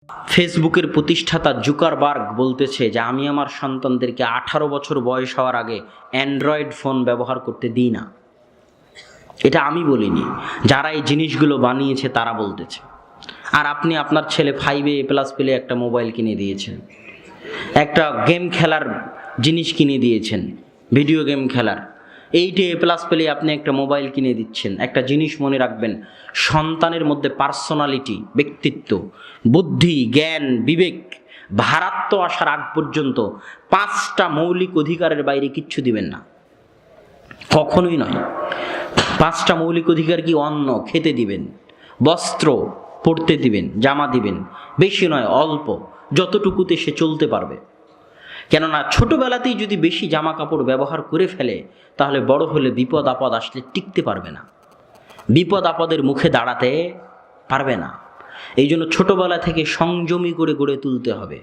ফেসবুকের প্রতিষ্ঠাতা জুকারবার্গ বলতেছে যে আমি আমার সন্তানদেরকে 18 বছর বয়স হওয়ার আগে অ্যান্ড্রয়েড ফোন ব্যবহার করতে দিই না। এটা আমি বলিনি, যারা এই জিনিসগুলো বানিয়েছে তারা বলতেছে। আর আপনি আপনার ছেলে 5 এ প্লাস পেলে একটা মোবাইল কিনে দিয়েছেন, একটা গেম খেলার জিনিস কিনে দিয়েছেন, ভিডিও গেম খেলার। 8 এ প্লাস পেলে আপনি একটা মোবাইল কিনে দিচ্ছেন। একটা জিনিস মনে রাখবেন, সন্তানের মধ্যে পার্সোনালিটি, ব্যক্তিত্ব, বুদ্ধি, জ্ঞান, বিবেক, ভারাত্ম আসার আগ পর্যন্ত 5টা মৌলিক অধিকারের বাইরে কিচ্ছু দিবেন না, কখনোই নয়। 5টা মৌলিক অধিকার কি? অন্ন খেতে দিবেন, বস্ত্র পরতে দিবেন, জামা দিবেন, বেশি নয় অল্প, যতটুকুতে সে চলতে পারবে। কেননা ছোটবেলাতেই যদি বেশি জামা কাপড় ব্যবহার করে ফেলে তাহলে বড় হলে বিপদ আপদ আসলে টিকতে পারবে না, বিপদ আপদের মুখে দাঁড়াতে পারবে না। এই জন্য ছোটবেলা থেকে সংযমী করে গড়ে তুলতে হবে,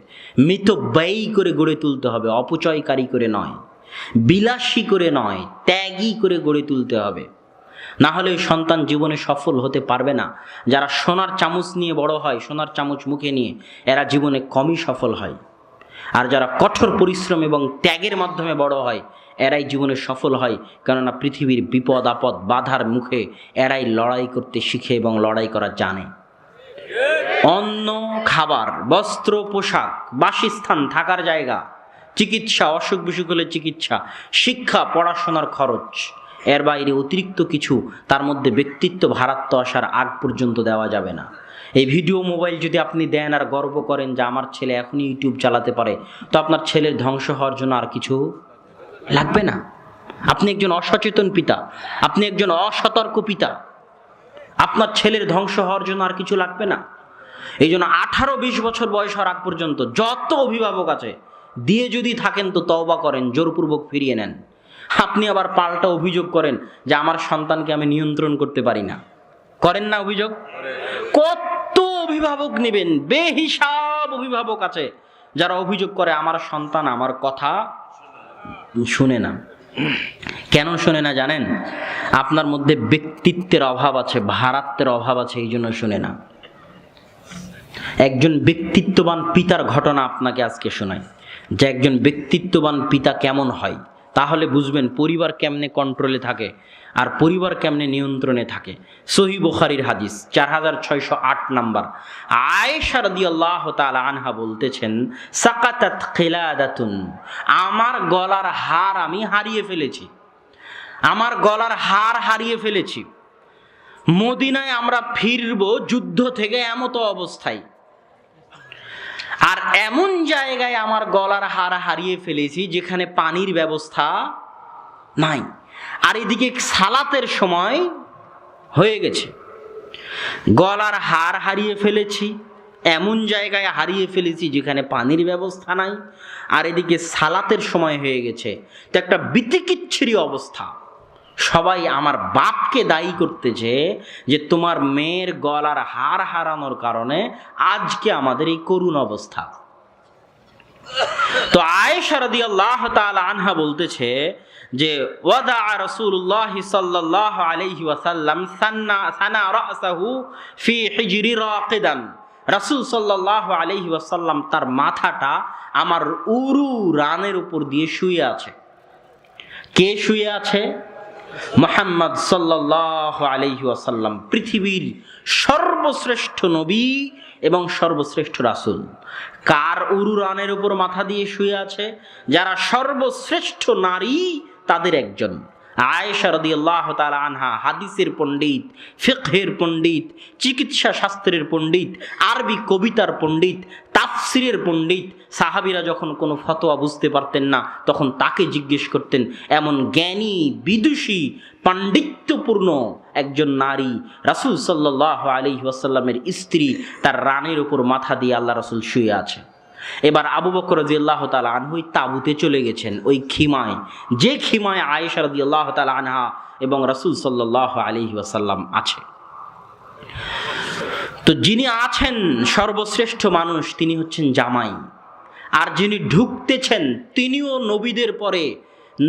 মিতব্যয়ী করে গড়ে তুলতে হবে, অপচয়কারী করে নয়, বিলাসী করে নয়, ত্যাগী করে গড়ে তুলতে হবে। না হলে সন্তান জীবনে সফল হতে পারবে না। যারা সোনার চামচ নিয়ে বড় হয়, সোনার চামচ মুখে নিয়ে, এরা জীবনে কমই সফল হয়। আর যারা কঠোর পরিশ্রম এবং ত্যাগের মাধ্যমে বড় হয়, এরাই জীবনে সফল হয়। কেননা পৃথিবীর বিপদ আপদ বাধার মুখে এরাই লড়াই করতে শিখে এবং লড়াই করা জানে। অন্ন, খাবার, বস্ত্র, পোশাক, বাসস্থান, থাকার জায়গা, চিকিৎসা, অসুখ বিসুখ হলে চিকিৎসা, শিক্ষা, পড়াশোনার খরচ, এর বাইরে অতিরিক্ত কিছু তার মধ্যে ব্যক্তিত্ব ভারাত্ম আসার আগ পর্যন্ত দেওয়া যাবে না। এই ভিডিও মোবাইল যদি আপনি দেন আর গর্ব করেন যে আমার ছেলে এখনই ইউটিউব চালাতে পারে, তো আপনার ছেলের ধ্বংস হওয়ার জন্য আর কিছু লাগবে না। আপনি একজন অসচেতন পিতা, আপনি একজন অসতর্ক পিতা, আপনার ছেলের ধ্বংস হওয়ার জন্য আর কিছু লাগবে না। এই জন্য 18-20 বছর বয়স হওয়ার আগ পর্যন্ত যত অভিভাবক আছে দিয়ে যদি থাকেন তো তওবা করেন, জোরপূর্বক ফিরিয়ে নেন। আপনি আবার পাল্টা অভিযোগ করেন যে আমার সন্তানকে আমি নিয়ন্ত্রণ করতে পারি না। করেন না অভিযোগ? কত অভিভাবক নেবেন? বেহিসাব অভিভাবক আছে যারা অভিযোগ করে আমার সন্তান আমার কথা শুনে না। কেন শুনে না জানেন? আপনার মধ্যে ব্যক্তিত্বের অভাব আছে, ভারাত্বের অভাব আছে, এই জন্য শুনে না। একজন ব্যক্তিত্ববান পিতার ঘটনা আপনাকে আজকে শোনাই, যে একজন ব্যক্তিত্ববান পিতা কেমন হয়, তাহলে বুঝবেন পরিবার কেমনে কন্ট্রোলে থাকে আর পরিবার কেমনে নিয়ন্ত্রণে থাকে। সহিহ বুখারীর হাদিস 4608 নাম্বার। আয়েশা রাদিয়াল্লাহু তাআলা আনহা বলতেছেন, সাকাতাত খিলাদাতুন, আমার গলার হার আমি হারিয়ে ফেলেছি, আমার গলার হার হারিয়ে ফেলেছি। মদিনায় আমরা ফিরবো যুদ্ধ থেকে এমতো অবস্থায়, আর এমন জায়গায় আমার গলার হার হারিয়ে ফেলেছি যেখানে পানির ব্যবস্থা নাই, আর এদিকে সালাতের সময় হয়ে গেছে। গলার হার হারিয়ে ফেলেছি, এমন জায়গায় হারিয়ে ফেলেছি যেখানে পানির ব্যবস্থা নাই, আর এদিকে সালাতের সময় হয়ে গেছে। তো একটা বিতিকিচ্ছিরি অবস্থা। সবাই আমার বাপকে দায়ী করতেছে যে তোমার মেয়ের গলার হার হারানোর কারণে আজকে আমাদের এই করুণ অবস্থা। তো আয়েশা রাদিয়াল্লাহু তাআলা আনহা বলতেছে যে ওয়াদা রাসূলুল্লাহ সাল্লাল্লাহু আলাইহি ওয়াসাল্লাম সানা রাসাহু ফি হিজরি রাকিদান, রাসূল সাল্লাল্লাহু আলাইহি ওয়াসাল্লাম তার মাথাটা আমার উরু রানের উপর দিয়ে শুয়ে আছে। কে শুয়ে আছে? মুহাম্মদ সাল্লাল্লাহু আলাইহি ওয়াসাল্লাম, পৃথিবীর সর্বশ্রেষ্ঠ নবী এবং সর্বশ্রেষ্ঠ রাসূল। কার উরু রানের উপর মাথা দিয়ে শুয়ে আছে? যারা সর্বশ্রেষ্ঠ নারী তাদের একজন। আয়েশা রাদিয়াল্লাহু তাআলা আনহা হাদিসের পণ্ডিত, ফিকহের পণ্ডিত, চিকিৎসা শাস্ত্রের পণ্ডিত, আরবি কবিতার পণ্ডিত, তাফসিরের পণ্ডিত। সাহাবীরা যখন কোনো ফতোয়া বুঝতে পারতেন না তখন তাকে জিজ্ঞেস করতেন। এমন জ্ঞানী, বিদুষী, পাণ্ডিত্যপূর্ণ একজন নারী, রাসূল সাল্লাল্লাহু আলাইহি ওয়াসাল্লামের স্ত্রী, তার রানের উপর মাথা দিয়ে আল্লাহ রাসূল শুয়ে আছে। এবার আবু বকর রাদিয়াল্লাহু তাআলা আনহু তাঁবুতে চলে গেছেন, ওই খিমায়, যে খিমায় আয়েশা রাদিয়াল্লাহু তাআলা আনহা এবং রাসূল সাল্লাল্লাহু আলাইহি ওয়াসাল্লাম আছে। তো যিনি আছেন সর্বশ্রেষ্ঠ মানুষ তিনি হচ্ছেন জামাই, আর যিনি ঢুকতেছেন তিনিও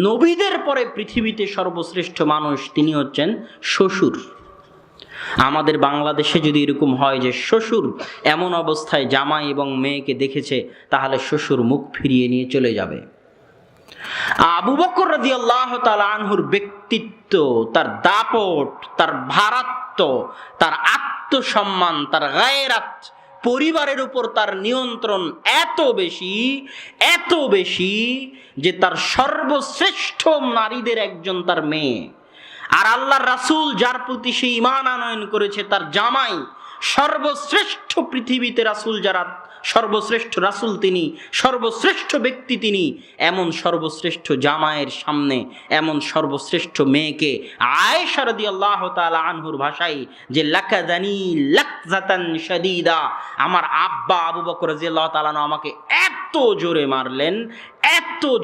নবীদের পরে পৃথিবীতে সর্বশ্রেষ্ঠ মানুষ, তিনি হচ্ছেন শ্বশুর। আমাদের বাংলাদেশে যদি এরকম হয় যে শ্বশুর এমন অবস্থায় জামাই এবং মেয়েকে দেখেছে, তাহলে শ্বশুর মুখ ফিরিয়ে নিয়ে চলে যাবে। আবু বকর রাদিয়াল্লাহু তাআলা আনহুর ব্যক্তিত্ব, তার দাপট, তার ভারাত্ম, তার আত্মসম্মান, তার গায়রাত, পরিবারের উপর তার নিয়ন্ত্রণ এত বেশি যে তার সর্বশ্রেষ্ঠ নারীদের একজন তার মেয়ে। আর আল্লাহর রাসূল যার প্রতি সে ঈমান আনয়ন করেছে, তার জামাই, সর্বশ্রেষ্ঠ পৃথিবীতে রাসূল যারা সর্বশ্রেষ্ঠ রাসূল, তিনি সর্বশ্রেষ্ঠ ব্যক্তি, তিনি এমন সর্বশ্রেষ্ঠ জামাইয়ের সামনে এমন সর্বশ্রেষ্ঠ মেয়েকে আয়েশা রাদিয়াল্লাহু তাআলা আনহুর ভাষায় যে লাকাদানি লাকজাতান শাদীদা, আমার আব্বা আবু বকর রাদিয়াল্লাহু তাআলা আমাকে এত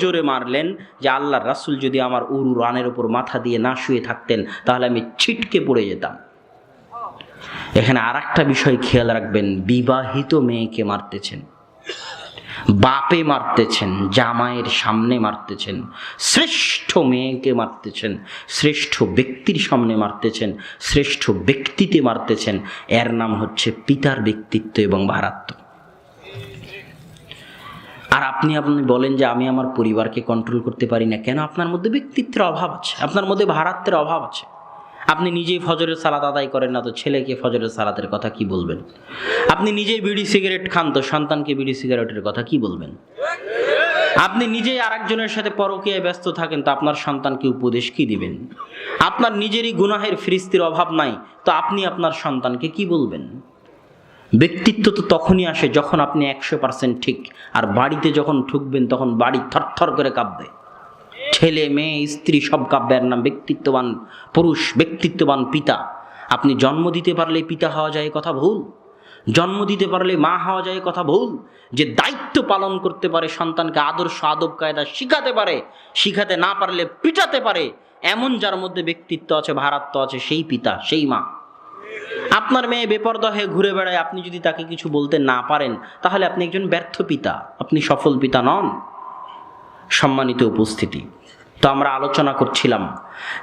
জোরে মারলেন যে আল্লাহর রাসূল যদি আমার উরু রানের উপর মাথা দিয়ে না শুয়ে থাকতেন তাহলে আমি ছিটকে পড়ে যেতাম। এখানে আরেকটা বিষয় খেয়াল রাখবেন, বিবাহিত মেয়েকে মারতেছেন, বাপে মারতেছেন, জামাইয়ের সামনে মারতেছেন, শ্রেষ্ঠ মেয়েকে মারতেছেন, শ্রেষ্ঠ ব্যক্তির সামনে মারতেছেন, শ্রেষ্ঠ ব্যক্তিতে মারতেছেন। এর নাম হচ্ছে পিতার ব্যক্তিত্ব এবং ভারাত্ম। আর আপনি বলেন যে আমি আমার পরিবারকে কন্ট্রোল করতে পারি না। কেন? আপনার মধ্যে ব্যক্তিত্বের অভাব আছে, আপনার মধ্যে ভারাত্বের অভাব আছে। আপনি নিজেই ফজরের সালাত আদায় করেন না, তো ছেলেকে ফজরের সালাতের কথা কি বলবেন? আপনি নিজেই বিড়ি সিগারেট খান, তো সন্তানকে বিড়ি সিগারেটের কথা কি বলবেন? আপনি নিজেই আরেকজনের সাথে পরকীয়ায় ব্যস্ত থাকেন, তো আপনার সন্তানকে উপদেশ কি দিবেন? আপনার নিজেরই গুনাহের ফিরিস্তির অভাব নাই, তো আপনি আপনার সন্তানকে কি বলবেন? ব্যক্তিত্ব তো তখনই আসে যখন আপনি 100% ঠিক। আর বাড়িতে যখন ঢুকবেন তখন বাড়ি থরথর করে কাঁপবে, ছেলে মেয়ে স্ত্রী সব কাঁপবে। এর নাম ব্যক্তিত্ববান পুরুষ, ব্যক্তিত্ববান পিতা। আপনি জন্ম দিতে পারলে পিতা হওয়া যায় কথা ভুল, জন্ম দিতে পারলে মা হওয়া যায় কথা ভুল। যে দায়িত্ব পালন করতে পারে, সন্তানকে আদর্শ আদব কায়দা শিখাতে পারে, শিখাতে না পারলে পিটাতে পারে, এমন যার মধ্যে ব্যক্তিত্ব আছে, ভারাত্ব আছে, সেই পিতা, সেই মা। আপনার মেয়ে বেপরদা হয়ে ঘুরে বেড়ায়, আপনি যদি তাকে কিছু বলতে না পারেন তাহলে আপনি একজন ব্যর্থ পিতা, আপনি সফল পিতা নন। সম্মানিত উপস্থিতি, তো আমরা আলোচনা করছিলাম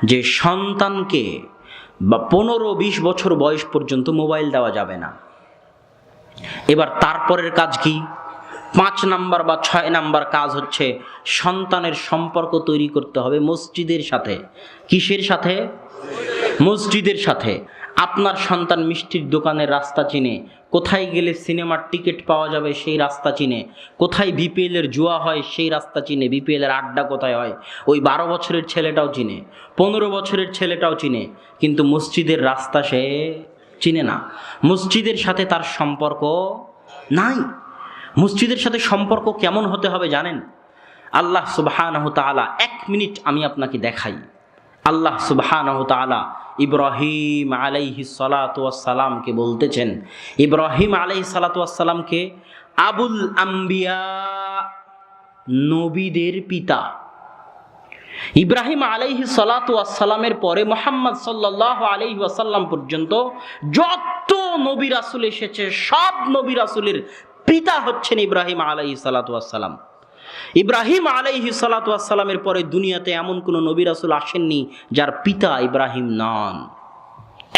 যে সন্তানকে 15-20 বছর বয়স পর্যন্ত মোবাইল দেওয়া যাবে না। এবার তারপরের কাজ কি? 5 নাম্বার বা 6 নাম্বার কাজ হচ্ছে সন্তানের সম্পর্ক তৈরি করতে হবে মসজিদের সাথে। কিসের সাথে? মসজিদের সাথে। আপনার সন্তান মিষ্টির দোকানের রাস্তা চিনে, কোথায় গেলে সিনেমার টিকিট পাওয়া যাবে সেই রাস্তা চিনে, কোথায় বিপিএলের জুয়া হয় সেই রাস্তা চিনে, বিপিএলের আড্ডা কোথায় হয় ওই 12 বছরের ছেলেটাও চিনে, 15 বছরের ছেলেটাও চিনে, কিন্তু মসজিদের রাস্তা সে চিনে না। মসজিদের সাথে তার সম্পর্ক নাই। মসজিদের সাথে সম্পর্ক কেমন হতে হবে জানেন? আল্লাহ সুবহানাহু তাআলা, 1 মিনিট আমি আপনাকে দেখাই। আল্লাহ সুবহানাহু তাআলা ইব্রাহিম আলাইহিস সালাতু ওয়াস সালামকে বলতেছেন, ইব্রাহিম আলাইহিস সালাতু ওয়াস সালামকে আবুল আম্বিয়া, নবীদের পিতা। ইব্রাহিম আলাইহিস সালাতু ওয়াস সালামের পরে মুহাম্মদ সাল্লাল্লাহু আলাইহি ওয়াসাল্লাম পর্যন্ত যত নবী রাসূল এসেছে সব নবী রাসূলের পিতা হচ্ছেন ইব্রাহিম আলাইহিস সালাতু ওয়াস সালাম। ইব্রাহিম আলাইহিস সালাতু ওয়াস সালামের পরে দুনিয়াতে এমন কোনো নবী রাসূল আসেননি যার পিতা ইব্রাহিম নন।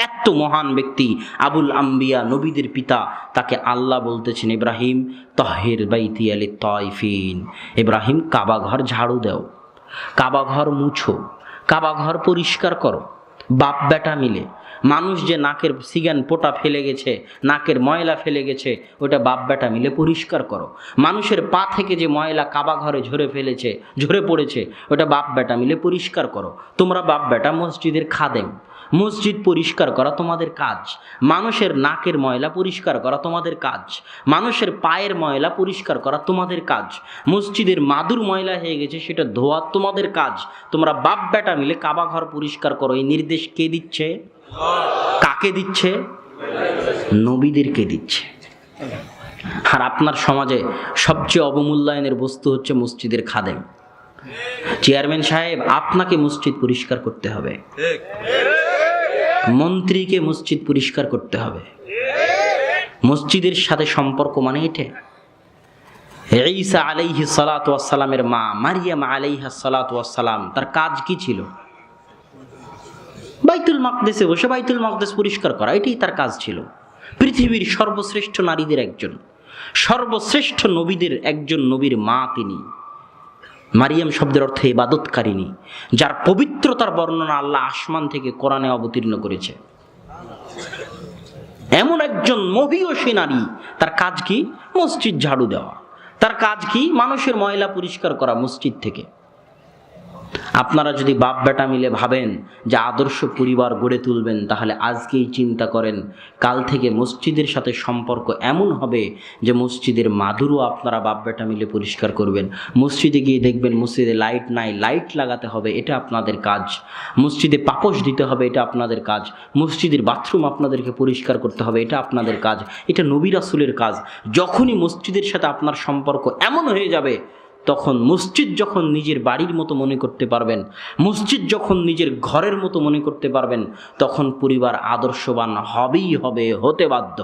এত মহান ব্যক্তি আবুল আম্বিয়া, নবীদের পিতা, তাকে আল্লাহ বলতেছেন ইব্রাহিম তাহির বাইতি লিত তাইফিন, ইব্রাহিম কাবা ঘর ঝাড়ু দাও, কাবা ঘর মুছো, কাবা ঘর পরিষ্কার করো। বাপ বেটা মিলে, মানুষ যে নাকের সিগান পোটা ফেলে গেছে, নাকের ময়লা ফেলে গেছে, ওটা বাপ বেটা মিলে পরিষ্কার করো। মানুষের পা থেকে যে ময়লা কাবা ঘরে ঝরে পড়েছে, ওটা বাপ বেটা মিলে পরিষ্কার করো। তোমরা বাপ বেটা মসজিদের খাদেম, মসজিদ পরিষ্কার করা তোমাদের কাজ। মানুষের নাকের ময়লা পরিষ্কার করা তোমাদের কাজ, মানুষের পায়ের ময়লা পরিষ্কার করা তোমাদের কাজ। মসজিদের মাদুর ময়লা হয়ে গেছে, সেটা ধোয়া তোমাদের কাজ। তোমরা বাপ বেটা মিলে কাবা ঘর পরিষ্কার করো। এই নির্দেশ কে দিচ্ছে? কাকে দিচ্ছে? নবীদেরকে দিচ্ছে। আর আপনার সমাজে সবচেয়ে অবমূল্যায়নের বস্তু হচ্ছে মসজিদের খাদেম। চেয়ারম্যান সাহেব, আপনাকে মসজিদ পরিষ্কার করতে হবে, মন্ত্রীকে মসজিদ পরিষ্কার করতে হবে। মসজিদের সাথে সম্পর্ক মানে এটা। ঈসা আলাইহিস সালাতু ওয়াস সালামের মা মারিয়াম আলাইহিস সালাতু ওয়াস সালাম, তার কাজ কি ছিল? বাইতুল মাকদেসে বসে বাইতুল মাকদেস পরিষ্কার করা, এটাই তার কাজ ছিল। পৃথিবীর সর্বশ্রেষ্ঠ নারীদের একজন, সর্বশ্রেষ্ঠ নবীদের একজন নবীর মা তিনি। মারিয়াম শব্দের অর্থ ইবাদতকারিণী, যার পবিত্রতার বর্ণনা আল্লাহ আসমান থেকে কোরআনে অবতীর্ণ করেছে। এমন একজন মহিয়সী নারী, তার কাজ কি? মসজিদ ঝাড়ু দেওয়া। তার কাজ কি? মানুষের ময়লা পরিষ্কার করা মসজিদ থেকে। আপনারা যদি বাপ বেটা মিলে ভাবেন যে আদর্শ পরিবার গড়ে তুলবেন, তাহলে আজকেই চিন্তা করেন, কাল থেকে মসজিদের সাথে সম্পর্ক এমন হবে যে মসজিদের মাদুরও আপনারা বাপ বেটা মিলে পরিষ্কার করবেন। মসজিদে গিয়ে দেখবেন মসজিদে লাইট নাই, লাইট লাগাতে হবে, এটা আপনাদের কাজ। মসজিদে পাপোশ দিতে হবে, এটা আপনাদের কাজ। মসজিদের বাথরুম আপনাদেরকে পরিষ্কার করতে হবে, এটা আপনাদের কাজ। এটা নবী রাসূলের কাজ। যখনই মসজিদের সাথে আপনার সম্পর্ক এমন হয়ে যাবে, তখন মসজিদ যখন নিজের বাড়ির মতো মনে করতে পারবেন, মসজিদ যখন নিজের ঘরের মতো মনে করতে পারবেন, তখন পরিবার আদর্শবান হবেই হবে, হতে বাধ্য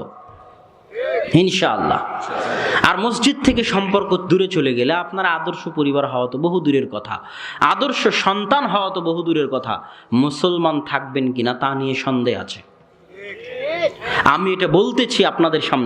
ইনশাআল্লাহ। আর মসজিদ থেকে সম্পর্ক দূরে চলে গেলে আপনার আদর্শ পরিবার হওয়া তো বহু দূরের কথা, আদর্শ সন্তান হওয়া তো বহু দূরের কথা, মুসলমান থাকবেন কিনা তা নিয়ে সন্দেহ আছে। আমি এটা বলতেছি আপনাদের সামনে।